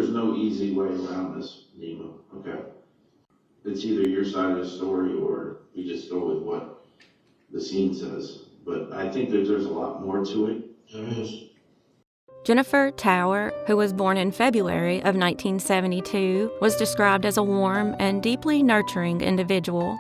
there's no easy way around this, Nima, okay? It's either your side of the story or we just go with what the scene says. But I think that there's a lot more to it. There is. Jennifer Tower, who was born in February of 1972, was described as a warm and deeply nurturing individual.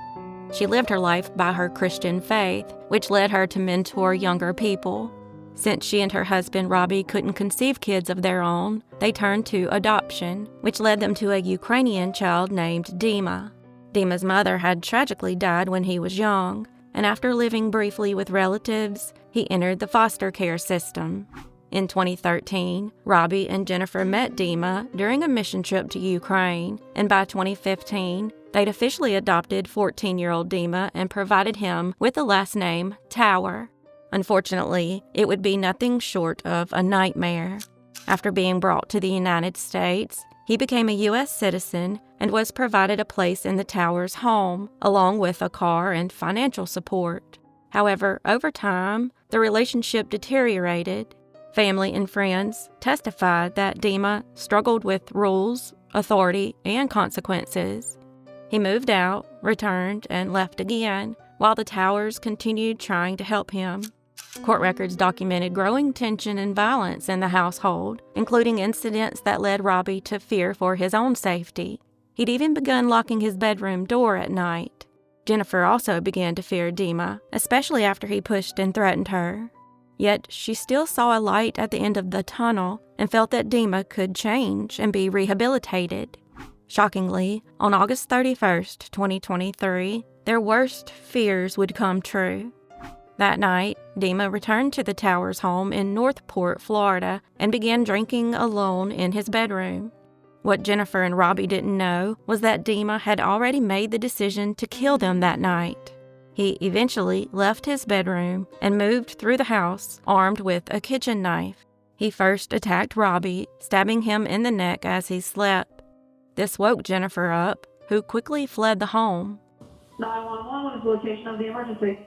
She lived her life by her Christian faith, which led her to mentor younger people. Since she and her husband Robbie couldn't conceive kids of their own, they turned to adoption, which led them to a Ukrainian child named Dima. Dima's mother had tragically died when he was young, and after living briefly with relatives, he entered the foster care system. In 2013, Robbie and Jennifer met Dima during a mission trip to Ukraine, and by 2015, they'd officially adopted 14-year-old Dima and provided him with the last name Tower. Unfortunately, it would be nothing short of a nightmare. After being brought to the United States, he became a U.S. citizen and was provided a place in the Tower's home, along with a car and financial support. However, over time, the relationship deteriorated. Family and friends testified that Dima struggled with rules, authority, and consequences. He moved out, returned, and left again, while the Towers continued trying to help him. Court records documented growing tension and violence in the household, including incidents that led Robbie to fear for his own safety. He'd even begun locking his bedroom door at night. Jennifer also began to fear Dima, especially after he pushed and threatened her. Yet she still saw a light at the end of the tunnel and felt that Dima could change and be rehabilitated. Shockingly, on August 31st, 2023, their worst fears would come true. That night, Dima returned to the Towers' home in Northport, Florida, and began drinking alone in his bedroom. What Jennifer and Robbie didn't know was that Dima had already made the decision to kill them that night. He eventually left his bedroom and moved through the house, armed with a kitchen knife. He first attacked Robbie, stabbing him in the neck as he slept. This woke Jennifer up, who quickly fled the home. 911, what is the location of the emergency?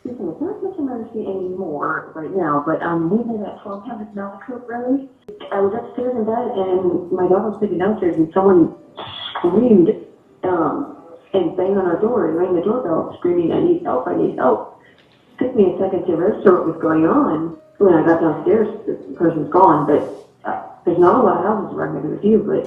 There's not much emergency anymore right now, but we live at 1200 Maldonado Road. I was upstairs in bed, and my dog was sleeping downstairs, and someone screamed and banged on our door and rang the doorbell, screaming, I need help, I need help. It took me a second to register what was going on. When I got downstairs, the person's gone, but there's not a lot of houses where I'm going to with you, but...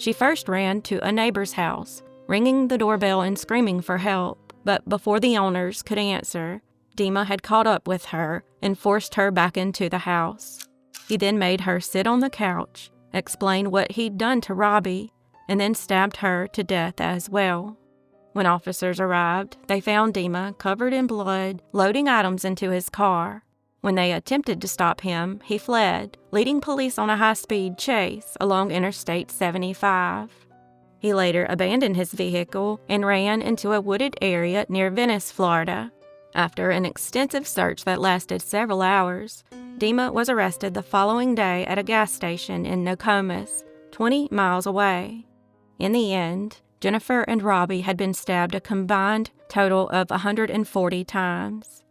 She first ran to a neighbor's house, ringing the doorbell and screaming for help. But before the owners could answer, Dima had caught up with her and forced her back into the house. He then made her sit on the couch, explained what he'd done to Robbie, and then stabbed her to death as well. When officers arrived, they found Dima covered in blood, loading items into his car. When they attempted to stop him, he fled, leading police on a high-speed chase along Interstate 75. He later abandoned his vehicle and ran into a wooded area near Venice, Florida. After an extensive search that lasted several hours, Dima was arrested the following day at a gas station in Nokomis, 20 miles away. In the end, Jennifer and Robbie had been stabbed a combined total of 140 times.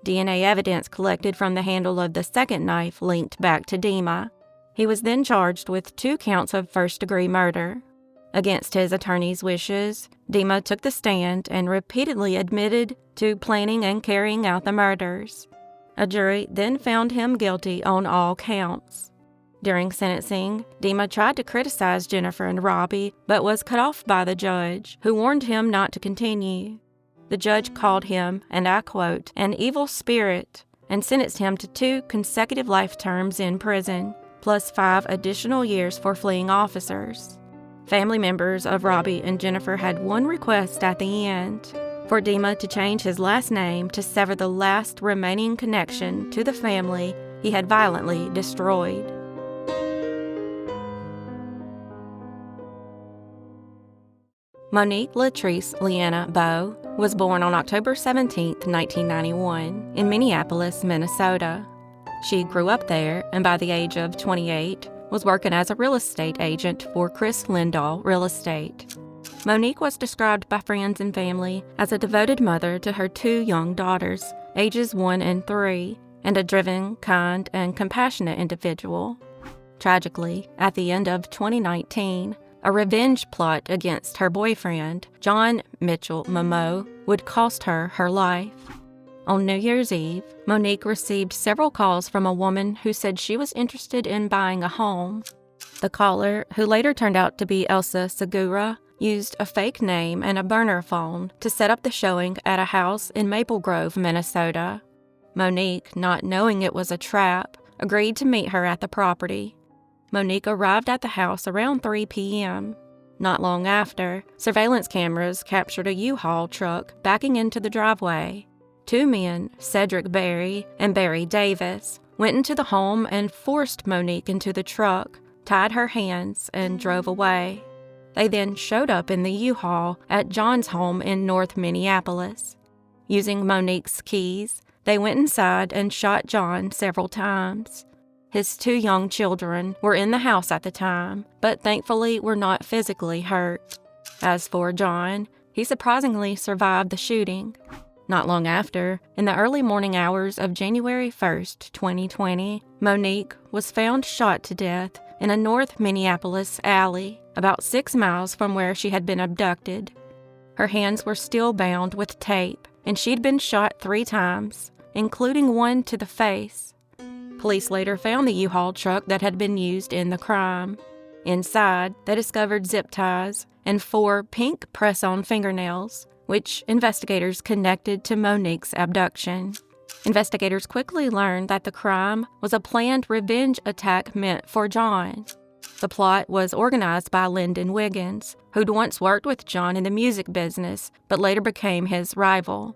DNA evidence collected from the handle of the second knife linked back to Dima. He was then charged with 2 counts of first-degree murder. Against his attorney's wishes, Dima took the stand and repeatedly admitted to planning and carrying out the murders. A jury then found him guilty on all counts. During sentencing, Dima tried to criticize Jennifer and Robbie, but was cut off by the judge, who warned him not to continue. The judge called him, and I quote, an evil spirit, and sentenced him to 2 consecutive life terms in prison, plus 5 additional years for fleeing officers. Family members of Robbie and Jennifer had one request at the end: for Dima to change his last name to sever the last remaining connection to the family he had violently destroyed. Monique Latrice Leanna Baugh was born on October 17, 1991, in Minneapolis, Minnesota. She grew up there and by the age of 28 was working as a real estate agent for Chris Lindahl Real Estate. Monique was described by friends and family as a devoted mother to her 2 young daughters, ages 1 and 3, and a driven, kind, and compassionate individual. Tragically, at the end of 2019, a revenge plot against her boyfriend, John Mitchell Momo, would cost her her life. On New Year's Eve, Monique received several calls from a woman who said she was interested in buying a home. The caller, who later turned out to be Elsa Segura, used a fake name and a burner phone to set up the showing at a house in Maple Grove, Minnesota. Monique, not knowing it was a trap, agreed to meet her at the property. Monique arrived at the house around 3 p.m. Not long after, surveillance cameras captured a U-Haul truck backing into the driveway. Two men, Cedric Berry and Barry Davis, went into the home and forced Monique into the truck, tied her hands, and drove away. They then showed up in the U-Haul at John's home in North Minneapolis. Using Monique's keys, they went inside and shot John several times. His two young children were in the house at the time, but thankfully were not physically hurt. As for John, he surprisingly survived the shooting. Not long after, in the early morning hours of January 1st, 2020, Monique was found shot to death in a North Minneapolis alley, about 6 miles from where she had been abducted. Her hands were still bound with tape, and she'd been shot 3 times, including one to the face. Police later found the U-Haul truck that had been used in the crime. Inside, they discovered zip ties and 4 pink press-on fingernails, which investigators connected to Monique's abduction. Investigators quickly learned that the crime was a planned revenge attack meant for John. The plot was organized by Lyndon Wiggins, who'd once worked with John in the music business, but later became his rival.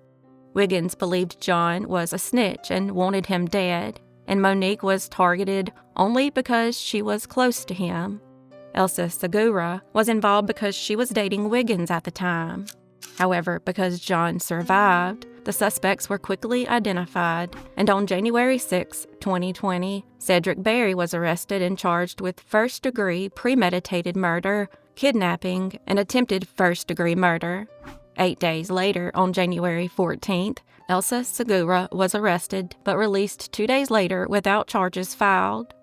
Wiggins believed John was a snitch and wanted him dead, and Monique was targeted only because she was close to him. Elsa Segura was involved because she was dating Wiggins at the time. However, because John survived, the suspects were quickly identified, and on January 6, 2020, Cedric Berry was arrested and charged with first-degree premeditated murder, kidnapping, and attempted first-degree murder. 8 days later, on January 14th, Elsa Segura was arrested but released 2 days later without charges filed.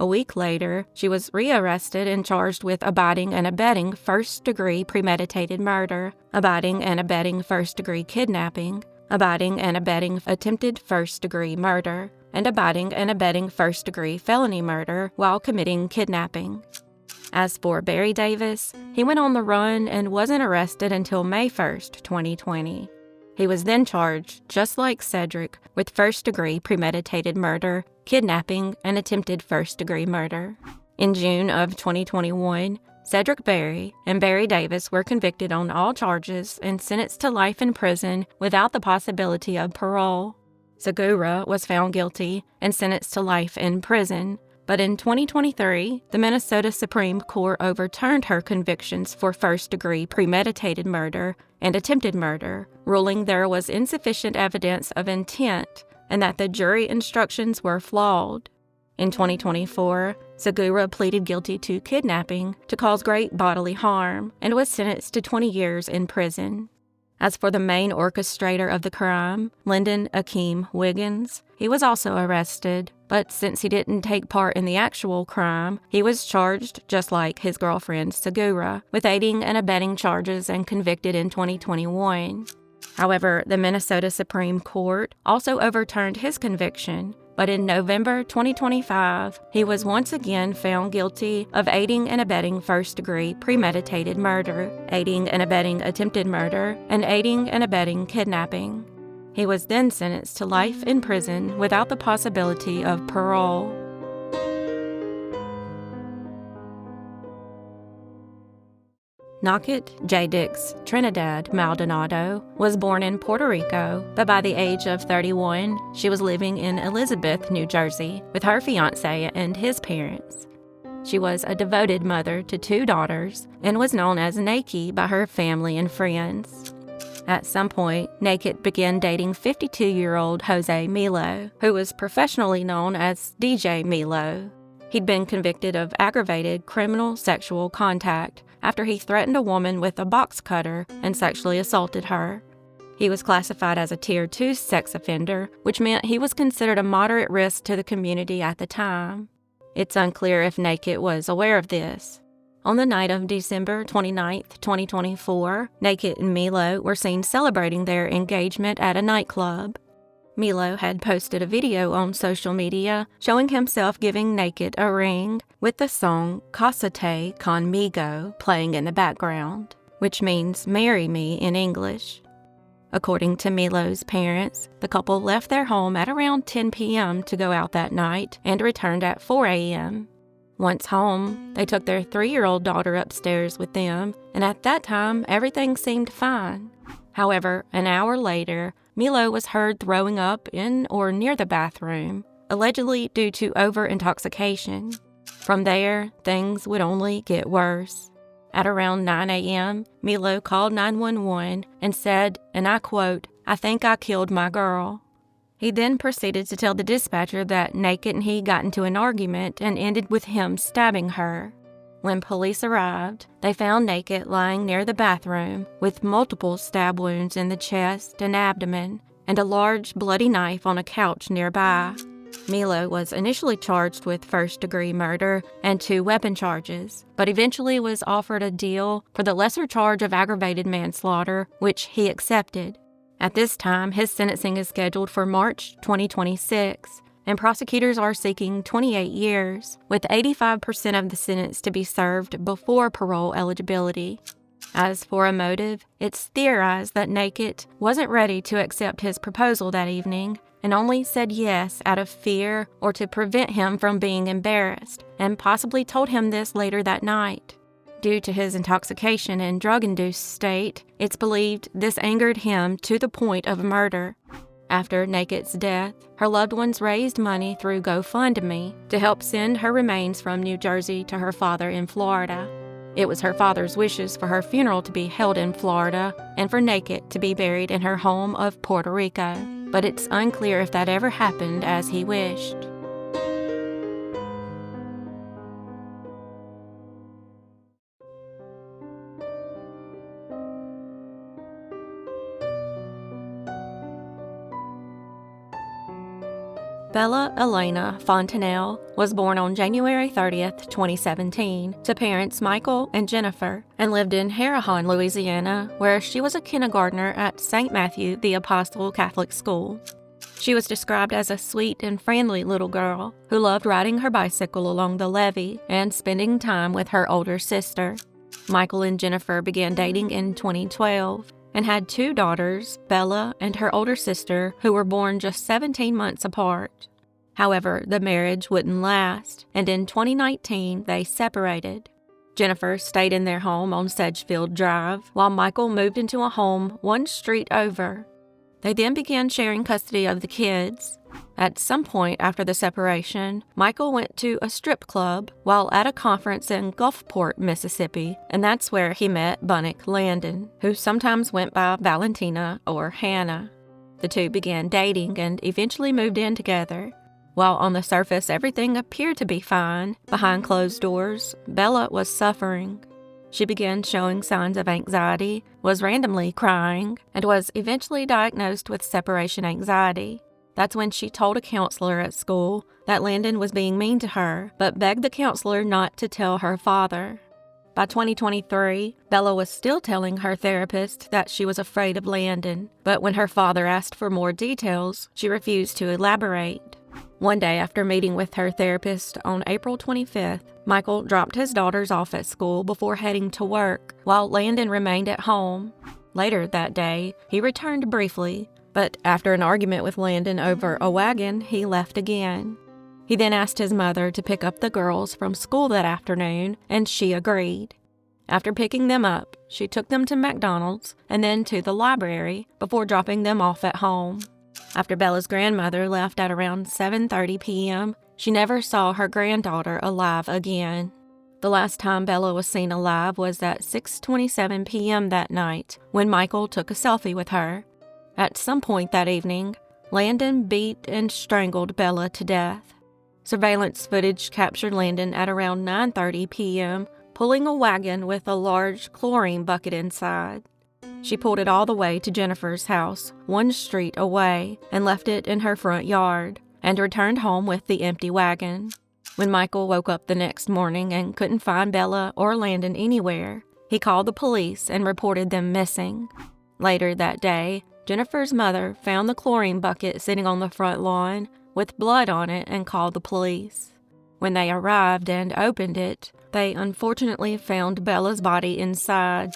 A week later, she was rearrested and charged with abetting and abetting first-degree premeditated murder, abetting and abetting first-degree kidnapping, abetting and abetting attempted first-degree murder, and abetting and abetting first-degree felony murder while committing kidnapping. As for Barry Davis, he went on the run and wasn't arrested until May 1st, 2020. He was then charged, just like Cedric, with first-degree premeditated murder, kidnapping, and attempted first-degree murder. In June of 2021, Cedric Berry and Barry Davis were convicted on all charges and sentenced to life in prison without the possibility of parole. Segura was found guilty and sentenced to life in prison, but in 2023, the Minnesota Supreme Court overturned her convictions for first-degree premeditated murder and attempted murder, ruling there was insufficient evidence of intent and that the jury instructions were flawed. In 2024, Segura pleaded guilty to kidnapping to cause great bodily harm and was sentenced to 20 years in prison. As for the main orchestrator of the crime, Lyndon Akeem Wiggins, he was also arrested, but since he didn't take part in the actual crime, he was charged, just like his girlfriend Segura, with aiding and abetting charges and convicted in 2021. However, the Minnesota Supreme Court also overturned his conviction, but in November 2025, he was once again found guilty of aiding and abetting first-degree premeditated murder, aiding and abetting attempted murder, and aiding and abetting kidnapping. He was then sentenced to life in prison without the possibility of parole. Naket J. Dix Trinidad Maldonado was born in Puerto Rico, but by the age of 31, she was living in Elizabeth, New Jersey, with her fiancé and his parents. She was a devoted mother to 2 daughters and was known as Naket by her family and friends. At some point, Naket began dating 52-year-old Jose Milo, who was professionally known as DJ Milo. He'd been convicted of aggravated criminal sexual contact after he threatened a woman with a box cutter and sexually assaulted her. He was classified as a Tier 2 sex offender, which meant he was considered a moderate risk to the community at the time. It's unclear if Naket was aware of this. On the night of December 29, 2024, Naket and Milo were seen celebrating their engagement at a nightclub. Milo had posted a video on social media showing himself giving Naket a ring with the song Casate Conmigo playing in the background, which means marry me in English. According to Milo's parents, the couple left their home at around 10 p.m. to go out that night and returned at 4 a.m. Once home, they took their 3-year-old daughter upstairs with them, and at that time, everything seemed fine. However, an hour later, Milo was heard throwing up in or near the bathroom, allegedly due to over-intoxication. From there, things would only get worse. At around 9 a.m., Milo called 911 and said, and I quote, "I think I killed my girl." He then proceeded to tell the dispatcher that Naket and he got into an argument and ended with him stabbing her. When police arrived, they found Naket lying near the bathroom with multiple stab wounds in the chest and abdomen and a large bloody knife on a couch nearby. Milo was initially charged with first-degree murder and 2 weapon charges, but eventually was offered a deal for the lesser charge of aggravated manslaughter, which he accepted. At this time, his sentencing is scheduled for March 2026, and prosecutors are seeking 28 years, with 85% of the sentence to be served before parole eligibility. As for a motive, it's theorized that Naket wasn't ready to accept his proposal that evening and only said yes out of fear or to prevent him from being embarrassed, and possibly told him this later that night. Due to his intoxication and drug-induced state, it's believed this angered him to the point of murder. After Naket's death, her loved ones raised money through GoFundMe to help send her remains from New Jersey to her father in Florida. It was her father's wishes for her funeral to be held in Florida and for Naket to be buried in her home of Puerto Rico, but it's unclear if that ever happened as he wished. Bella Elena Fontenelle was born on January 30th, 2017, to parents Michael and Jennifer, and lived in Harahan, Louisiana, where she was a kindergartner at St. Matthew the Apostle Catholic School. She was described as a sweet and friendly little girl who loved riding her bicycle along the levee and spending time with her older sister. Michael and Jennifer began dating in 2012 and had 2 daughters, Bella and her older sister, who were born just 17 months apart. However, the marriage wouldn't last, and in 2019, they separated. Jennifer stayed in their home on Sedgefield Drive, while Michael moved into a home 1 street over. They then began sharing custody of the kids. At some point after the separation, Michael went to a strip club while at a conference in Gulfport, Mississippi, and that's where he met Bunnick Landon, who sometimes went by Valentina or Hannah. The 2 began dating and eventually moved in together. While on the surface everything appeared to be fine, behind closed doors, Bella was suffering. She began showing signs of anxiety, was randomly crying, and was eventually diagnosed with separation anxiety. That's when she told a counselor at school that Landon was being mean to her, but begged the counselor not to tell her father. By 2023, Bella was still telling her therapist that she was afraid of Landon, but when her father asked for more details, she refused to elaborate. One day after meeting with her therapist on April 25th, Michael dropped his daughters off at school before heading to work, while Landon remained at home. Later that day, he returned briefly, but after an argument with Landon over a wagon, he left again. He then asked his mother to pick up the girls from school that afternoon, and she agreed. After picking them up, she took them to McDonald's and then to the library before dropping them off at home. After Bella's grandmother left at around 7:30 p.m., she never saw her granddaughter alive again. The last time Bella was seen alive was at 6:27 p.m. that night, when Michael took a selfie with her. At some point that evening, Landon beat and strangled Bella to death. Surveillance footage captured Landon at around 9:30 p.m., pulling a wagon with a large chlorine bucket inside. She pulled it all the way to Jennifer's house, 1 street away, and left it in her front yard, and returned home with the empty wagon. When Michael woke up the next morning and couldn't find Bella or Landon anywhere, he called the police and reported them missing. Later that day, Jennifer's mother found the chlorine bucket sitting on the front lawn with blood on it and called the police. When they arrived and opened it, they unfortunately found Bella's body inside.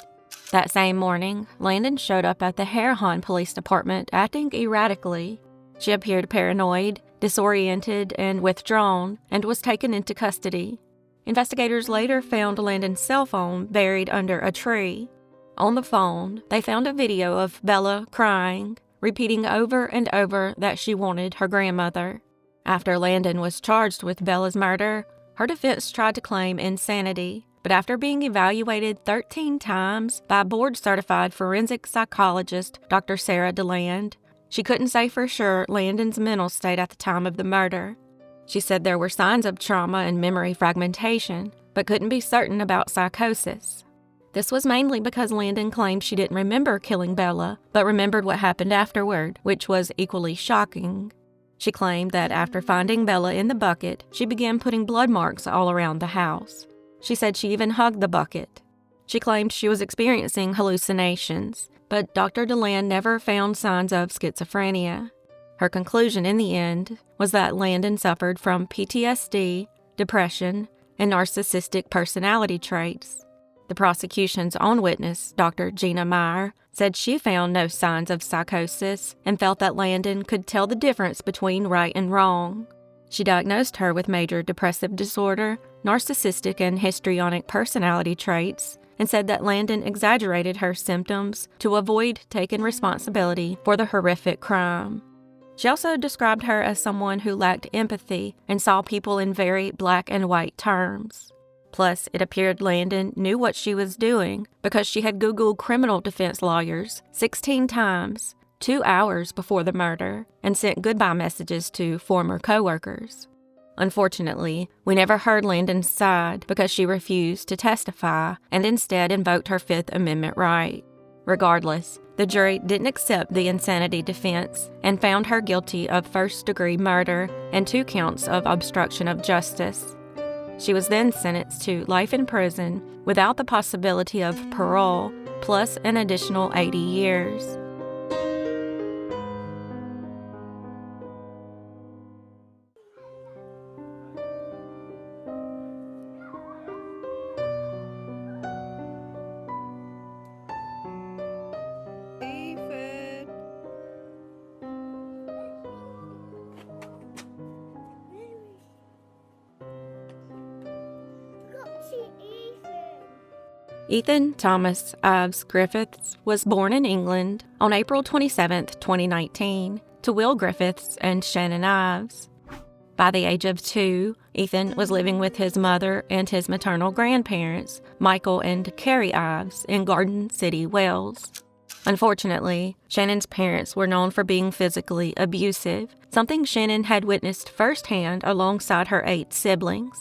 That same morning, Landon showed up at the Harahan Police Department acting erratically. She appeared paranoid, disoriented, and withdrawn, and was taken into custody. Investigators later found Landon's cell phone buried under a tree. On the phone, they found a video of Bella crying, repeating over and over that she wanted her grandmother. After Landon was charged with Bella's murder, her defense tried to claim insanity, but after being evaluated 13 times by board-certified forensic psychologist Dr. Sarah DeLand, she couldn't say for sure Landon's mental state at the time of the murder. She said there were signs of trauma and memory fragmentation, but couldn't be certain about psychosis. This was mainly because Landon claimed she didn't remember killing Bella, but remembered what happened afterward, which was equally shocking. She claimed that after finding Bella in the bucket, she began putting blood marks all around the house. She said she even hugged the bucket. She claimed she was experiencing hallucinations, but Dr. DeLand never found signs of schizophrenia. Her conclusion in the end was that Landon suffered from PTSD, depression, and narcissistic personality traits. The prosecution's own witness, Dr. Gina Meyer, said she found no signs of psychosis and felt that Landon could tell the difference between right and wrong. She diagnosed her with major depressive disorder, narcissistic and histrionic personality traits, and said that Landon exaggerated her symptoms to avoid taking responsibility for the horrific crime. She also described her as someone who lacked empathy and saw people in very black and white terms. Plus, it appeared Landon knew what she was doing because she had Googled criminal defense lawyers 16 times, 2 hours before the murder, and sent goodbye messages to former coworkers. Unfortunately, we never heard Landon's side because she refused to testify and instead invoked her Fifth Amendment right. Regardless, the jury didn't accept the insanity defense and found her guilty of first-degree murder and 2 counts of obstruction of justice. She was then sentenced to life in prison without the possibility of parole, plus an additional 80 years. Ethan Thomas Ives-Griffiths was born in England on April 27, 2019, to Will Griffiths and Shannon Ives. By the age of 2, Ethan was living with his mother and his maternal grandparents, Michael and Carrie Ives, in Garden City, Wales. Unfortunately, Shannon's parents were known for being physically abusive, something Shannon had witnessed firsthand alongside her 8 siblings.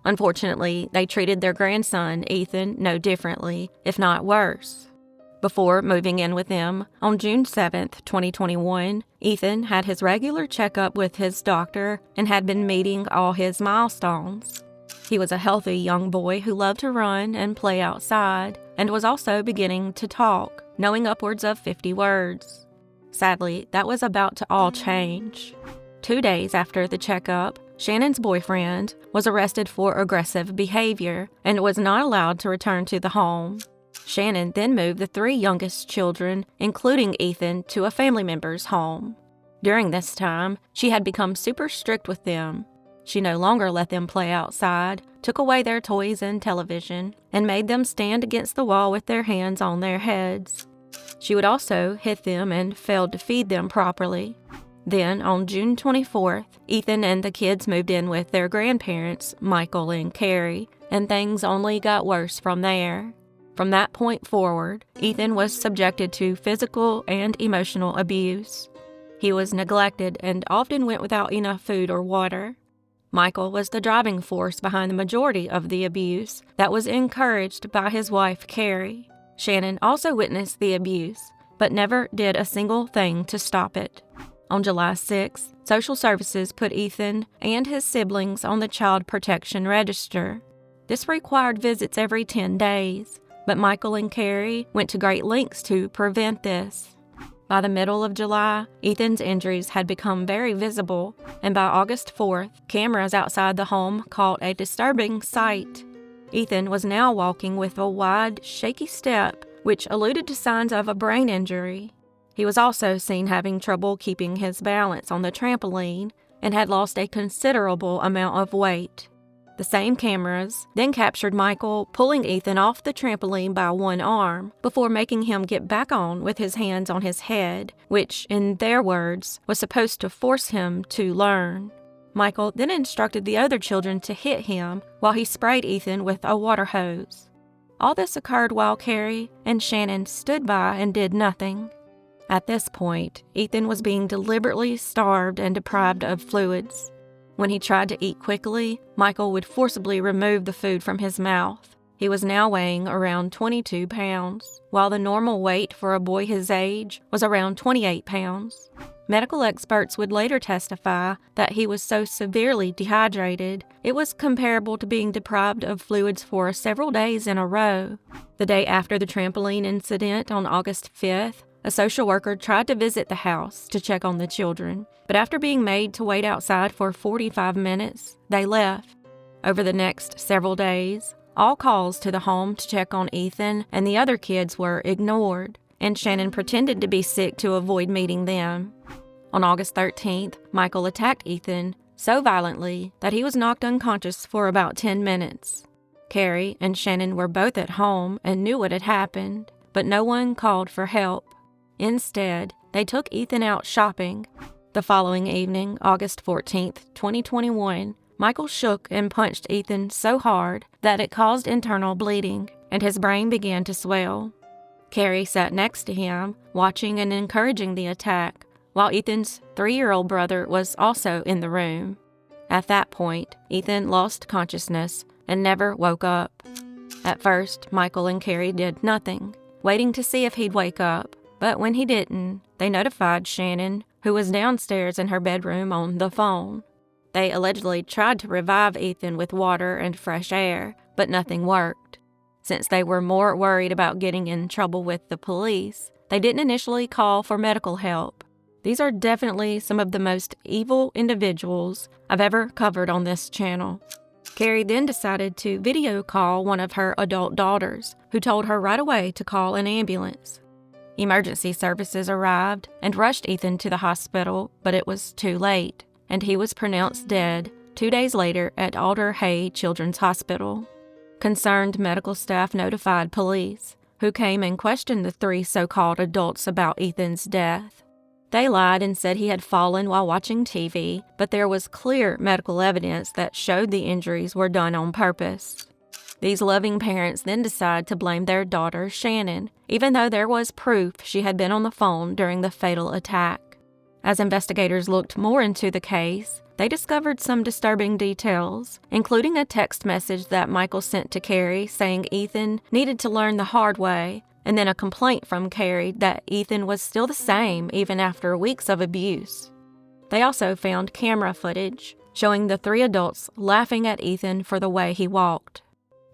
Unfortunately, they treated their grandson, Ethan, no differently, if not worse. Before moving in with them, on June 7, 2021, Ethan had his regular checkup with his doctor and had been meeting all his milestones. He was a healthy young boy who loved to run and play outside, and was also beginning to talk, knowing upwards of 50 words. Sadly, that was about to all change. 2 days after the checkup, Shannon's boyfriend was arrested for aggressive behavior and was not allowed to return to the home. Shannon then moved the 3 youngest children, including Ethan, to a family member's home. During this time, she had become super strict with them. She no longer let them play outside, took away their toys and television, and made them stand against the wall with their hands on their heads. She would also hit them and failed to feed them properly. Then, on June 24th, Ethan and the kids moved in with their grandparents, Michael and Carrie, and things only got worse from there. From that point forward, Ethan was subjected to physical and emotional abuse. He was neglected and often went without enough food or water. Michael was the driving force behind the majority of the abuse that was encouraged by his wife, Carrie. Shannon also witnessed the abuse, but never did a single thing to stop it. On July 6, social services put Ethan and his siblings on the Child Protection Register. This required visits every 10 days, but Michael and Carrie went to great lengths to prevent this. By the middle of July, Ethan's injuries had become very visible, and by August 4th, cameras outside the home caught a disturbing sight. Ethan was now walking with a wide, shaky step, which alluded to signs of a brain injury. He was also seen having trouble keeping his balance on the trampoline and had lost a considerable amount of weight. The same cameras then captured Michael pulling Ethan off the trampoline by one arm before making him get back on with his hands on his head, which, in their words, was supposed to force him to learn. Michael then instructed the other children to hit him while he sprayed Ethan with a water hose. All this occurred while Carrie and Shannon stood by and did nothing. At this point, Ethan was being deliberately starved and deprived of fluids. When he tried to eat quickly, Michael would forcibly remove the food from his mouth. He was now weighing around 22 pounds, while the normal weight for a boy his age was around 28 pounds. Medical experts would later testify that he was so severely dehydrated, it was comparable to being deprived of fluids for several days in a row. The day after the trampoline incident on August 5th, a social worker tried to visit the house to check on the children, but after being made to wait outside for 45 minutes, they left. Over the next several days, all calls to the home to check on Ethan and the other kids were ignored, and Shannon pretended to be sick to avoid meeting them. On August 13th, Michael attacked Ethan so violently that he was knocked unconscious for about 10 minutes. Carrie and Shannon were both at home and knew what had happened, but no one called for help. Instead, they took Ethan out shopping. The following evening, August 14th, 2021, Michael shook and punched Ethan so hard that it caused internal bleeding, and his brain began to swell. Carrie sat next to him, watching and encouraging the attack, while Ethan's 3-year-old brother was also in the room. At that point, Ethan lost consciousness and never woke up. At first, Michael and Carrie did nothing, waiting to see if he'd wake up. But when he didn't, they notified Shannon, who was downstairs in her bedroom on the phone. They allegedly tried to revive Ethan with water and fresh air, but nothing worked. Since they were more worried about getting in trouble with the police, they didn't initially call for medical help. These are definitely some of the most evil individuals I've ever covered on this channel. Carrie then decided to video call one of her adult daughters, who told her right away to call an ambulance. Emergency services arrived and rushed Ethan to the hospital, but it was too late, and he was pronounced dead 2 days later at Alder Hey Children's Hospital. Concerned medical staff notified police, who came and questioned the 3 so-called adults about Ethan's death. They lied and said he had fallen while watching TV, but there was clear medical evidence that showed the injuries were done on purpose. These loving parents then decided to blame their daughter, Shannon, even though there was proof she had been on the phone during the fatal attack. As investigators looked more into the case, they discovered some disturbing details, including a text message that Michael sent to Carrie saying Ethan needed to learn the hard way, and then a complaint from Carrie that Ethan was still the same even after weeks of abuse. They also found camera footage showing the 3 adults laughing at Ethan for the way he walked.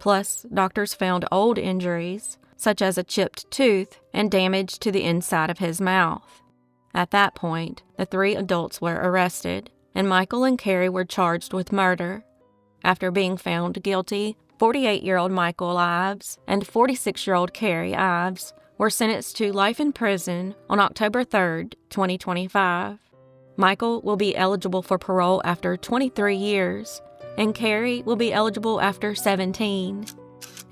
Plus, doctors found old injuries, such as a chipped tooth and damage to the inside of his mouth. At that point, the 3 adults were arrested, and Michael and Carrie were charged with murder. After being found guilty, 48-year-old Michael Ives and 46-year-old Carrie Ives were sentenced to life in prison on October 3, 2025. Michael will be eligible for parole after 23 years, and Carrie will be eligible after 17.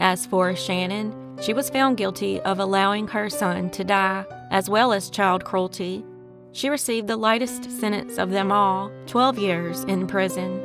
As for Shannon, she was found guilty of allowing her son to die, as well as child cruelty. She received the lightest sentence of them all, 12 years in prison.